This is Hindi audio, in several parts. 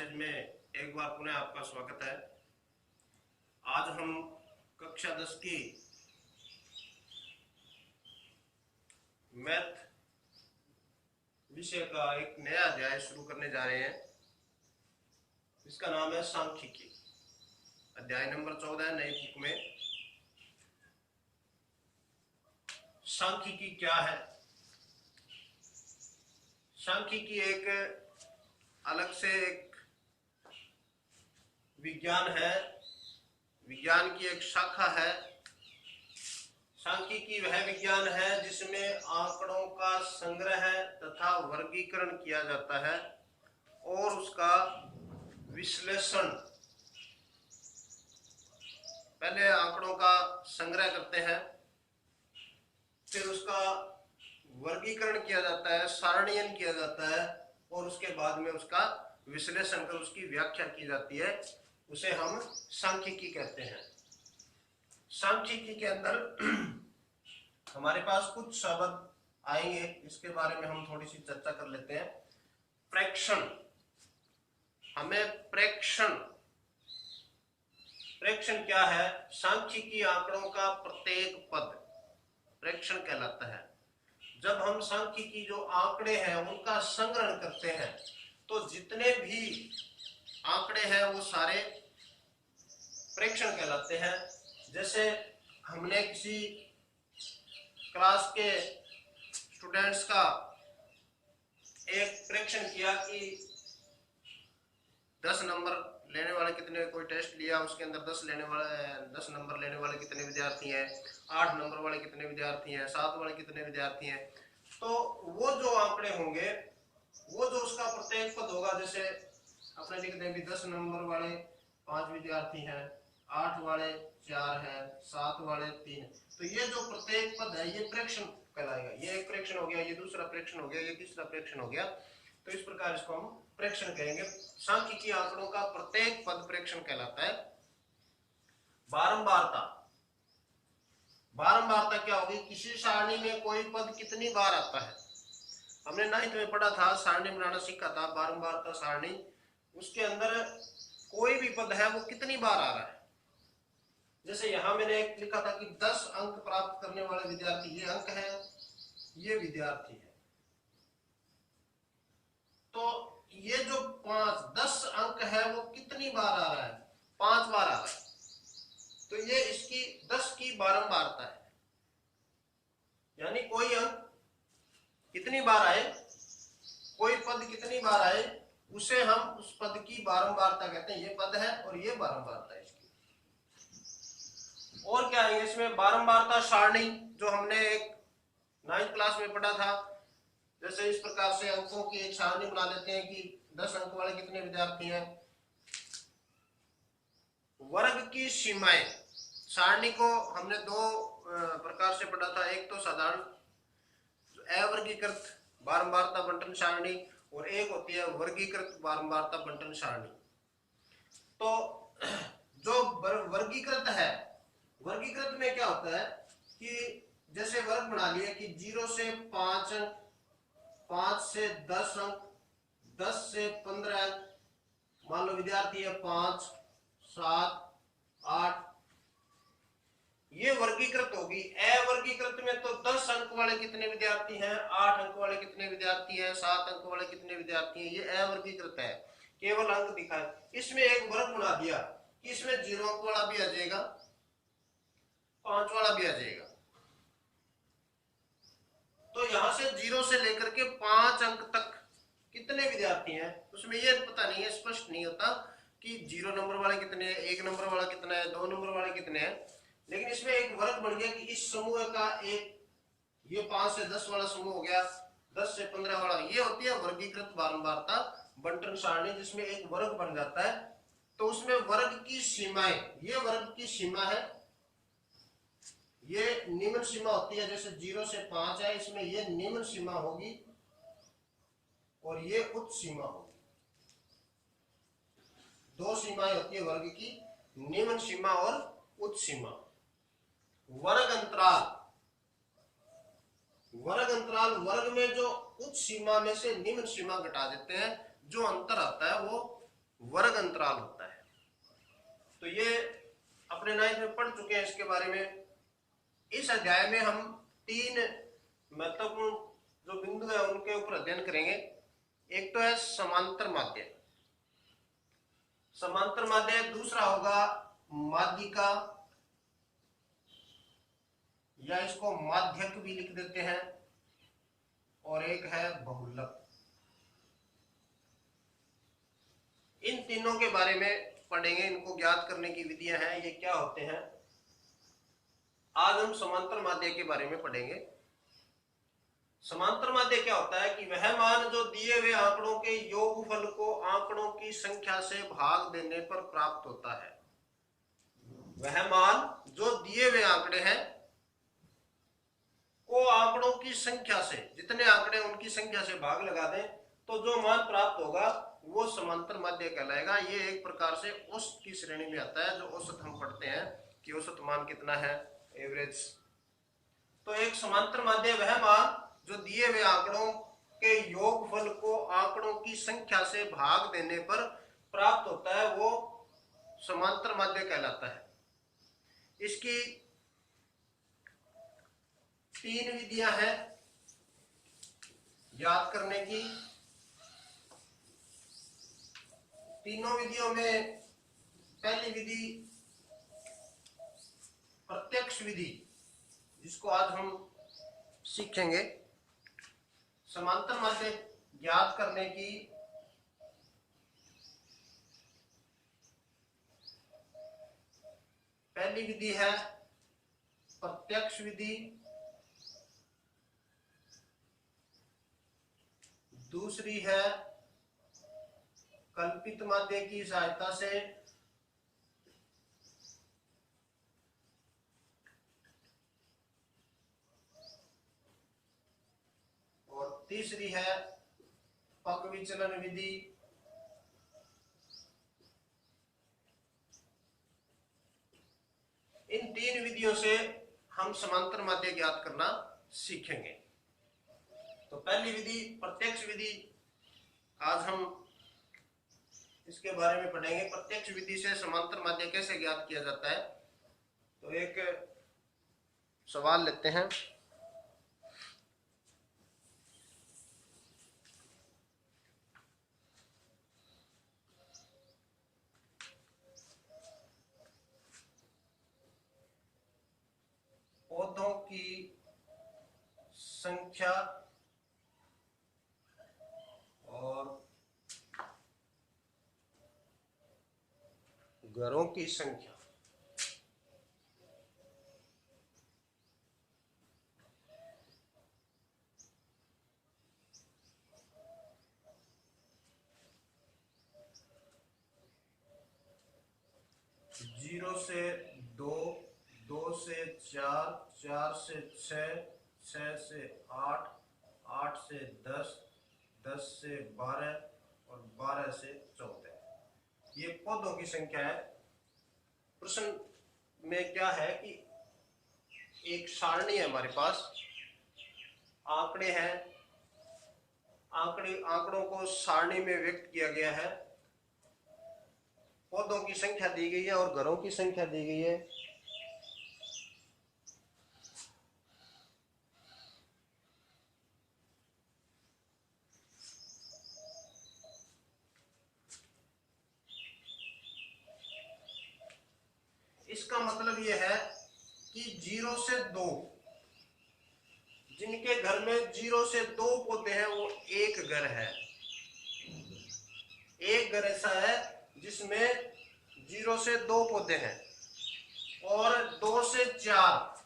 क्लासेज में एक बार पुनः आपका स्वागत है। आज हम कक्षा 10 की मैथ विषय का एक नया अध्याय शुरू करने जा रहे हैं। इसका नाम है सांख्यिकी। अध्याय नंबर 14 नई बुक में। सांख्यिकी क्या है? सांख्यिकी एक अलग से एक विज्ञान है, विज्ञान की एक शाखा है। सांख्यिकी वह विज्ञान है जिसमें आंकड़ों का संग्रह तथा वर्गीकरण किया जाता है और उसका विश्लेषण। पहले आंकड़ों का संग्रह करते हैं, फिर उसका वर्गीकरण किया जाता है, सारणीयन किया जाता है और उसके बाद में उसका विश्लेषण कर उसकी व्याख्या की जाती है। उसे हम सांख्यिकी कहते हैं। सांख्यिकी के अंदर हमारे पास कुछ शब्द आएंगे, इसके बारे में हम थोड़ी सी चर्चा कर लेते हैं। प्रेक्षण, हमें प्रेक्षण क्या है? सांख्यिकी आंकड़ों का प्रत्येक पद प्रेक्षण कहलाता है। जब हम सांख्यिकी जो आंकड़े हैं उनका संग्रहण करते हैं तो जितने भी आंकड़े हैं वो सारे प्रेक्षण कहलाते हैं। जैसे हमने किसी क्लास के स्टूडेंट्स का एक प्रेक्षण किया कि 10 नंबर लेने वाले कितने, कोई टेस्ट लिया उसके अंदर 10 नंबर लेने वाले कितने विद्यार्थी हैं, 8 नंबर वाले कितने विद्यार्थी हैं, 7 वाले कितने विद्यार्थी हैं। तो वो जो आंकड़े होंगे, वो जो उसका प्रत्येक पद होगा, जैसे अपने लिख दें भी 10 नंबर वाले 5 विद्यार्थी हैं, 8 वाले 4 हैं, 7 वाले 3। तो ये जो प्रत्येक पद है ये प्रेक्षण कहलाएगा। ये एक प्रेक्षण हो गया, ये दूसरा प्रेक्षण हो गया, ये तीसरा प्रेक्षण हो गया। तो इस प्रकार इसको हम प्रेक्षण कहेंगे। सांख्यिकी आंकड़ों का प्रत्येक पद प्रेक्षण कहलाता है। बारंबारता, बारंबारता क्या होगी? किसी सारणी में कोई पद कितनी बार आता है। हमने 9th में पढ़ा था, सारणी बनाना सीखा था, बारंबारता सारणी। उसके अंदर कोई भी पद है वो कितनी बार आ रहा है। जैसे यहां मैंने एक लिखा था कि 10 अंक प्राप्त करने वाले विद्यार्थी, ये अंक है, ये विद्यार्थी है। तो ये जो 10 अंक है वो कितनी बार आ रहा है? 5 बार आ रहा है। तो ये इसकी 10 की बारंबारता है। यानी कोई अंक कितनी बार आए, कोई पद कितनी बार आए, उसे हम उस पद की बारंबारता कहते हैं। ये पद है और ये बारंबारता है इसकी। और क्या है इसमें? बारंबारता सारणी, जो हमने एक 9th क्लास में पढ़ा था। जैसे इस प्रकार से अंकों की एक सारणी बना लेते हैं कि 10 अंक वाले कितने विद्यार्थी हैं। वर्ग की सीमाएं, सारणी को हमने 2 प्रकार से पढ़ा था। एक तो साधारण अवर्गीकृत बारंबारता बंटन सारणी और एक होती है वर्गीकृत बारंबारता बंटन सारणी। तो जो वर्गीकृत है, वर्गीकृत में क्या होता है कि जैसे वर्ग बना लिया कि 0 से 5 अंक, 5 से 10 अंक, 10 से 15 अंक। मान लो विद्यार्थी है 5, 7, 8, ये वर्गीकृत होगी। अवर्गीकृत में तो 10 अंक वाले कितने विद्यार्थी हैं, 8 अंक वाले कितने विद्यार्थी हैं, 7 अंक वाले कितने विद्यार्थी हैं। ये अवर्गीकृत है, केवल अंक दिखाए। इसमें एक वर्ग बना दिया कि इसमें 0 अंक वाला भी आ जाएगा, 5 वाला भी आ जाएगा। तो यहां से 0 से लेकर के 5 अंक तक कितने विद्यार्थी हैं, उसमें ये पता नहीं है, स्पष्ट नहीं होता कि 0 नंबर वाले कितने हैं, 1 नंबर वाला कितना है, 2 नंबर वाले कितने हैं। लेकिन इसमें एक वर्ग बन गया कि इस समूह का एक, ये 5 से 10 वाला समूह हो गया, 10 से 15 वाला। ये होती है वर्गीकृत बारंबारता बंटन सारणी, जिसमें एक वर्ग बन जाता है। तो उसमें वर्ग की सीमाएं, ये वर्ग की सीमा है, ये निम्न सीमा होती है। जैसे 0 से 5 है, इसमें ये निम्न सीमा होगी और ये उच्च सीमा होगी। 2 सीमाएं होती है वर्ग की, निम्न सीमा और उच्च सीमा। वर्ग अंतराल, वर्ग अंतराल, वर्ग में जो उच्च सीमा में से निम्न सीमा घटा देते हैं, जो अंतर आता है वो वर्ग अंतराल होता है। तो ये अपने 9th में पढ़ चुके हैं इसके बारे में। इस अध्याय में हम 3 महत्वपूर्ण जो बिंदु है उनके ऊपर अध्ययन करेंगे। एक तो है समांतर माध्य, समांतर माध्य। दूसरा होगा माध्यिका, या इसको माध्यक भी लिख देते हैं। और एक है बहुलक। इन तीनों के बारे में पढ़ेंगे, इनको ज्ञात करने की विधियां हैं, ये क्या होते हैं। आज हम समांतर माध्य के बारे में पढ़ेंगे। समांतर माध्य क्या होता है कि वह मान जो दिए हुए आंकड़ों के योगफल को आंकड़ों की संख्या से भाग देने पर प्राप्त होता है। वह मान जो दिए हुए आंकड़े हैं को आंकड़ों की संख्या से, जितने आंकड़े उनकी संख्या से भाग लगा दें तो जो मान प्राप्त होगा वो समांतर माध्य कहलाएगा। ये एक प्रकार से औसत की श्रेणी में आता है। जो औसत हम पढ़ते हैं कि औसत मान कितना है, एवरेज। तो एक समांतर माध्य वह मान जो दिए हुए आंकड़ों के योगफल को आंकड़ों की संख्या से भाग देने पर प्राप्त होता है, वो समांतर माध्य कहलाता है। इसकी 3 विधियां हैं याद करने की। तीनों विधियों में पहली विधि प्रत्यक्ष विधि, जिसको आज हम सीखेंगे। समांतर माध्य ज्ञात करने की पहली विधि है प्रत्यक्ष विधि। दूसरी है कल्पित माध्य की सहायता से। और तीसरी है पक विचलन विधि। इन 3 विधियों से हम समांतर माध्य ज्ञात करना सीखेंगे। तो पहली विधि प्रत्यक्ष विधि, आज हम इसके बारे में पढ़ेंगे। प्रत्यक्ष विधि से समांतर माध्य कैसे ज्ञात किया जाता है। तो एक सवाल लेते हैं। पौधों की संख्या और घरों की संख्या जीरो से 2, 2 से 4, 4 से 6, 6 से 8, 8 से 10, 10 से 12 और 12 से 14। ये पौधों की संख्या है। प्रश्न में क्या है कि एक सारणी है हमारे पास, आंकड़े हैं, आंकड़ों को सारणी में व्यक्त किया गया है। पौधों की संख्या दी गई है और घरों की संख्या दी गई है। इसका मतलब यह है कि 0 से 2, जिनके घर में 0 से 2 पौधे हैं वो एक घर है। एक घर ऐसा है जिसमें 0 से 2 पौधे हैं। और 2 से 4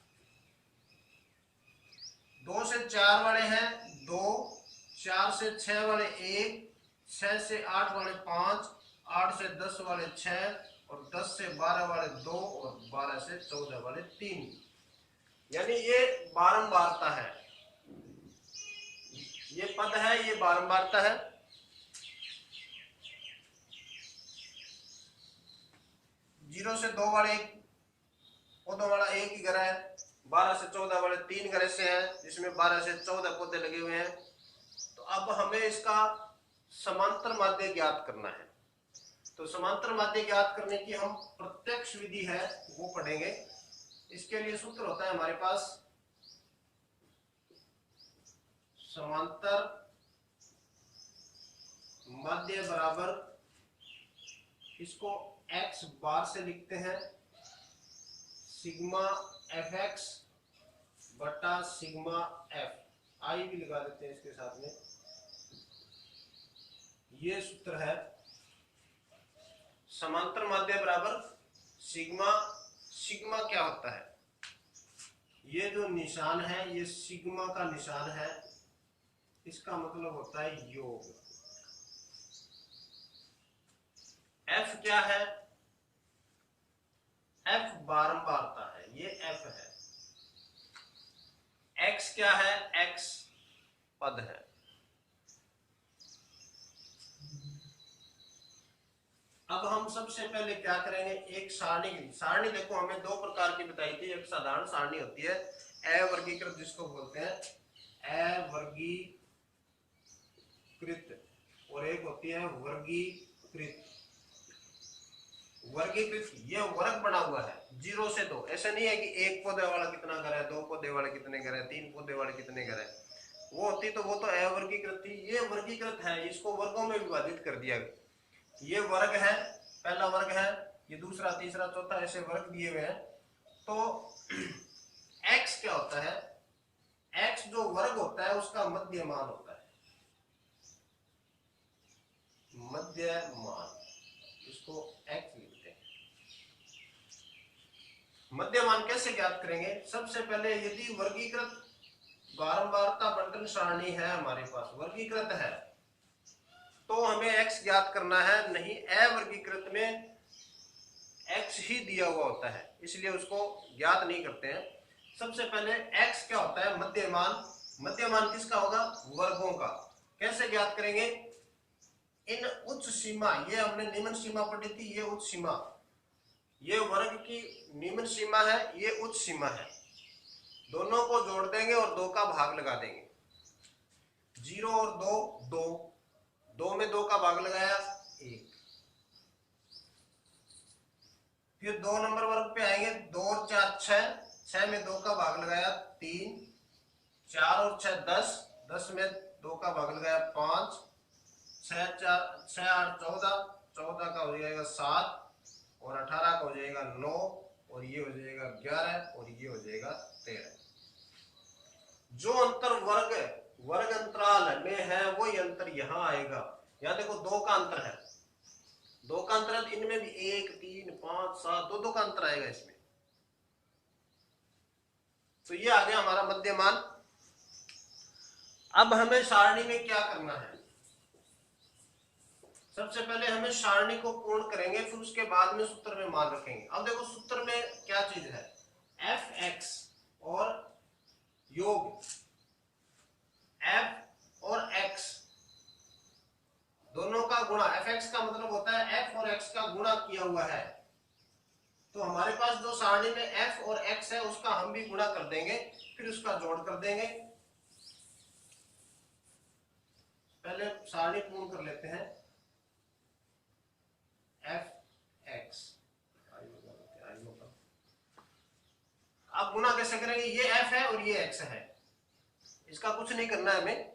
वाले हैं 2, 4 से 6 वाले 1, 6 से 8 वाले 5, 8 से 10 वाले 6 और 10 से 12 वाले 2 और 12 से 14 वाले 3। यानी ये बारंबारता है, ये पद है, ये बारंबारता है। जीरो से 2 वाले पौधों वाला एक ही घर है। 12 से 14 वाले 3 घर ऐसे हैं जिसमें 12 से 14 पौधे लगे हुए हैं। तो अब हमें इसका समांतर माध्य ज्ञात करना है। तो समांतर माध्य ज्ञात करने की हम प्रत्यक्ष विधि है वो पढ़ेंगे। इसके लिए सूत्र होता है हमारे पास समांतर माध्य बराबर, इसको x बार से लिखते हैं सिग्मा एफ एक्स बटा सिग्मा एफ, आई भी लगा देते हैं इसके साथ में। ये सूत्र है समांतर माध्य बराबर सिग्मा। सिग्मा क्या होता है? ये जो निशान है ये सिग्मा का निशान है, इसका मतलब होता है योग। एफ क्या है? एफ बारंबारता है, ये एफ है। एक्स क्या है? एक्स पद है। अब हम सबसे पहले क्या करेंगे, एक सारणी। सारणी देखो हमें दो प्रकार की बताई थी, एक साधारण सारणी होती है अवर्गीकृत जिसको बोलते हैं अवर्गीकृत, और एक होती है वर्गीकृत। वर्गीकृत ये वर्ग बना हुआ है 0 से 2, ऐसा नहीं है कि एक पौधे वाला कितना घर है, दो पौधे वाले कितने घर है, तीन पौधे वाले कितने घर है, वो होती तो वो तो अवर्गीकृत थी। ये वर्गीकृत है, इसको वर्गों में विभाजित कर दिया गया। ये वर्ग है, पहला वर्ग है, ये दूसरा तीसरा चौथा ऐसे वर्ग दिए हुए हैं। तो x क्या होता है? x जो वर्ग होता है उसका मध्यमान होता है, मध्यमान, इसको x लिखते हैं। मध्यमान कैसे ज्ञात करेंगे? सबसे पहले यदि वर्गीकृत बारंबारता बंटन सारणी है हमारे पास, वर्गीकृत है, तो हमें x ज्ञात करना है। नहीं, अवर्गीकृत में x ही दिया हुआ होता है, इसलिए उसको ज्ञात नहीं करते हैं। सबसे पहले x क्या होता है? मध्यमान। मध्यमान किसका होगा? वर्गों का। कैसे ज्ञात करेंगे? इन उच्च सीमा, ये हमने निम्न सीमा पढ़ी थी, ये उच्च सीमा, ये वर्ग की निम्न सीमा है, ये उच्च सीमा है। दोनों को जोड़ देंगे और 2 का भाग लगा देंगे। 0 और 2 2, 2 में 2 का भाग लगाया 1। फिर 2 नंबर वर्ग पे आएंगे, 2 और 4 6, 6 में 2 का भाग लगाया 3, 4 और 6 10, 10 में 2 का भाग लगाया 5, 6 8 14, 14 का हो जाएगा 7, और 18 का हो जाएगा 9, और ये हो जाएगा 11, और ये हो जाएगा 13। जो अंतर वर्ग अंतराल में है वही अंतर यहां आएगा। यहां देखो 2 का अंतर है, 2 का अंतर है, इनमें भी 1 3 5 7 2 का अंतर आएगा इसमें। तो ये आ गया हमारा मध्यमान। अब हमें सारणी में क्या करना है? सबसे पहले हमें सारणी को पूर्ण करेंगे, फिर उसके बाद में सूत्र में मान रखेंगे। अब देखो सूत्र में क्या चीज है, एफ एक्स और योग एफ और एक्स दोनों का गुणा। एफ एक्स का मतलब होता है एफ और एक्स का गुणा किया हुआ है। तो हमारे पास जो सारणी में एफ और एक्स है उसका हम भी गुणा कर देंगे, फिर उसका जोड़ कर देंगे। पहले सारणी पूर्ण कर लेते हैं, एफ एक्स। अब गुणा कैसे करेंगे? ये एफ है और ये एक्स है, इसका कुछ नहीं करना है हमें,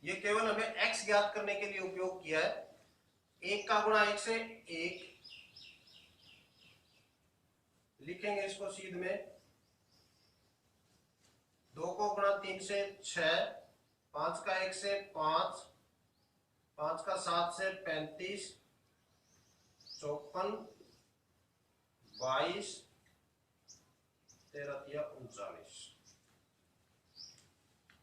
ये केवल हमें एक्स ज्ञात करने के लिए उपयोग किया है। 1 का गुणा 1 से 1 लिखेंगे इसको सीध में, 2 को गुणा 3 से 6, 5 का 1 से 5, 5 का 7 से 35, 54, 22, 13 या 39।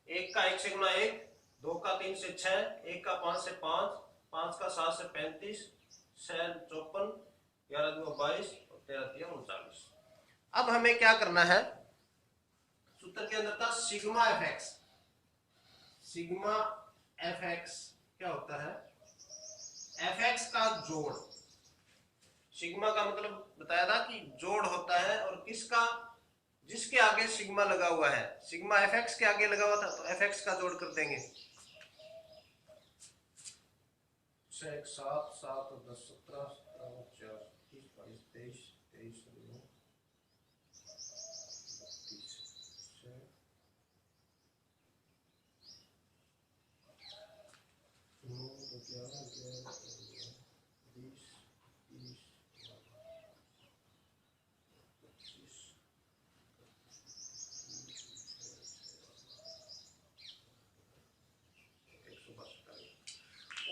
1 का 1 से गुणा 1, 2 का 3 से 6, 1 का 5 से 5, 5 का 7 से 35, 6 54, 11 2 22 और 13 3 39। अब हमें क्या करना है? सूत्र के अंदर था sigma F x. Sigma F x क्या होता है? एफ एक्स का जोड़। सिग्मा का मतलब बताया था कि जोड़ होता है, और किसका? जिसके आगे सिग्मा लगा हुआ है। सिग्मा एफ एक्स के आगे लगा हुआ था तो एफ एक्स का जोड़ कर देंगे। 6 7 7 और 10 17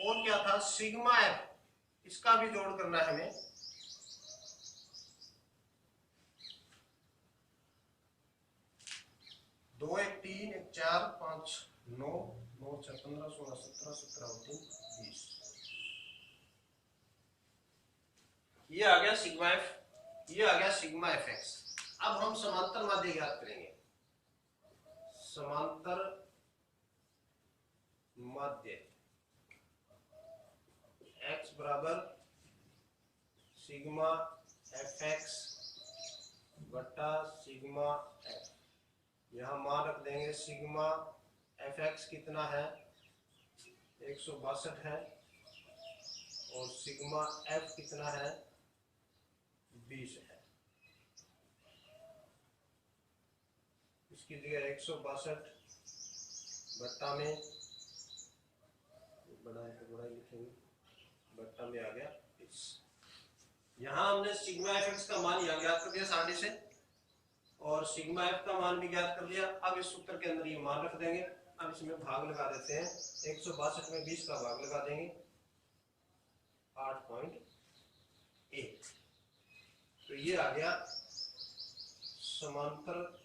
और क्या था, सिग्मा एफ, इसका भी जोड़ करना है हमें। दो एक तीन एक चार पांच नौ, 9 6 15 16 17 17 और 3 20। ये आ गया सिग्मा एफ, ये आ गया सिग्मा एफ एक्स। अब हम समांतर माध्य ज्ञात करेंगे। समांतर माध्य x बराबर सिग्मा एफ एक्स बटा सिग्मा एफ। यहां मान रख देंगे, सिग्मा एफ एक्स कितना है, 162 है, और सिग्मा एफ कितना है, 20 है। इसकी जगह 162 बट्टा में, बड़ा है तो बड़ा ही लिखेंगे, बट्टा में आ गया 20। यहां हमने सिग्मा एफ एक्स का मान यहाँ ज्ञात कर दिया सारणी से, और सिग्मा एफ का मान भी ज्ञात कर लिया। अब इस सूत्र के अंदर ये मान रख देंगे। अब इसमें भाग लगा देते हैं, 162 में 20 का भाग लगा देंगे, 8.1। तो ये आ गया समांतर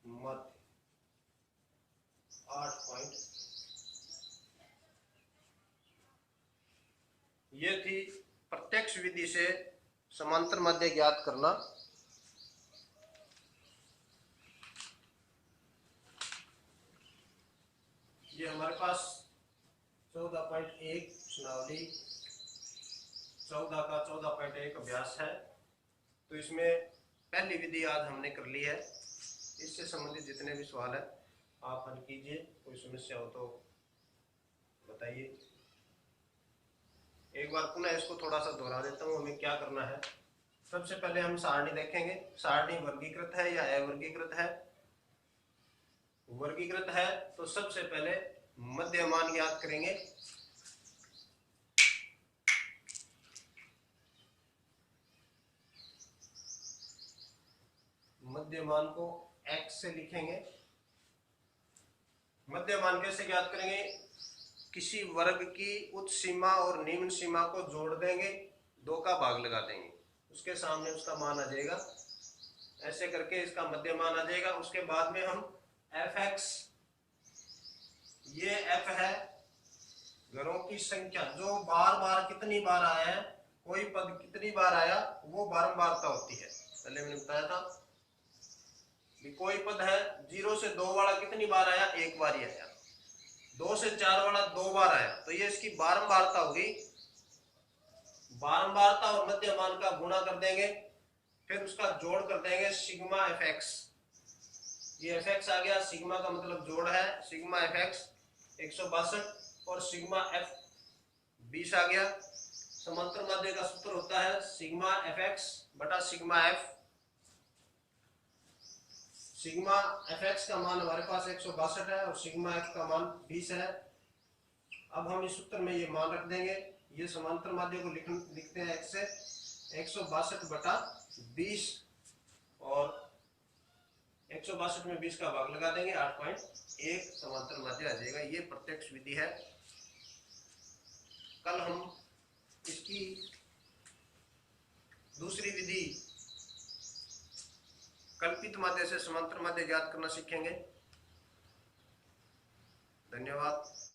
मध्य 8 ये थी प्रत्यक्ष विधि से समांतर माध्य ज्ञात करना। ये हमारे पास 14.1 प्रश्नावली 14 का 14.1 अभ्यास है। तो इसमें पहली विधि आज हमने कर ली है। इससे संबंधित जितने भी सवाल है आप हल कीजिए, कोई समस्या हो तो बताइए। एक बार पुनः इसको थोड़ा सा दोहरा देता हूँ, हमें क्या करना है। सबसे पहले हम सारणी देखेंगे, सारणी वर्गीकृत है या अवर्गीकृत है। वर्गीकृत है तो सबसे पहले मध्यमान ज्ञात करेंगे। मध्यमान को x से लिखेंगे। मध्यमान कैसे ज्ञात करेंगे, किसी वर्ग की उच्च सीमा और निम्न सीमा को जोड़ देंगे, 2 का भाग लगा देंगे, उसके सामने उसका मान आ जाएगा। ऐसे करके इसका मध्यमान आ जाएगा। उसके बाद में हम एफ एक्स, ये एफ है घरों की संख्या, जो बार बार कितनी बार आया है, कोई पद कितनी बार आया वो बारंबारता होती है। पहले मैंने बताया था कि कोई पद है 0 से 2 वाला कितनी बार आया, एक बार ही आया। 2 से 4 वाला 2 बार आया, तो ये इसकी बारंबारता होगी। बारंबारता और मध्यमान का गुणा कर देंगे, फिर उसका जोड़ कर देंगे सिग्मा एफ एक्स। ये एफ एक्स आ गया, सिग्मा का मतलब जोड़ है, सिग्मा एफ एक्स 162 और सिग्मा एफ 20 आ गया। समांतर माध्य का सूत्र होता है सिग्मा एफ एक्स बटा sigma F. Sigma F x का मान हमारे पास 162 है और सिग्मा एफ का मान 20 है। अब हम इस सूत्र में ये मान रख देंगे। ये समांतर माध्य को लिखते हैं x से 162 बटा 20, और 162 में 20 का भाग लगा देंगे, 8.1 समांतर माध्य आ जाएगा। ये प्रत्यक्ष विधि है। कल हम इसकी दूसरी विधि कल्पित माध्य से समांतर माध्य ज्ञात करना सीखेंगे। धन्यवाद।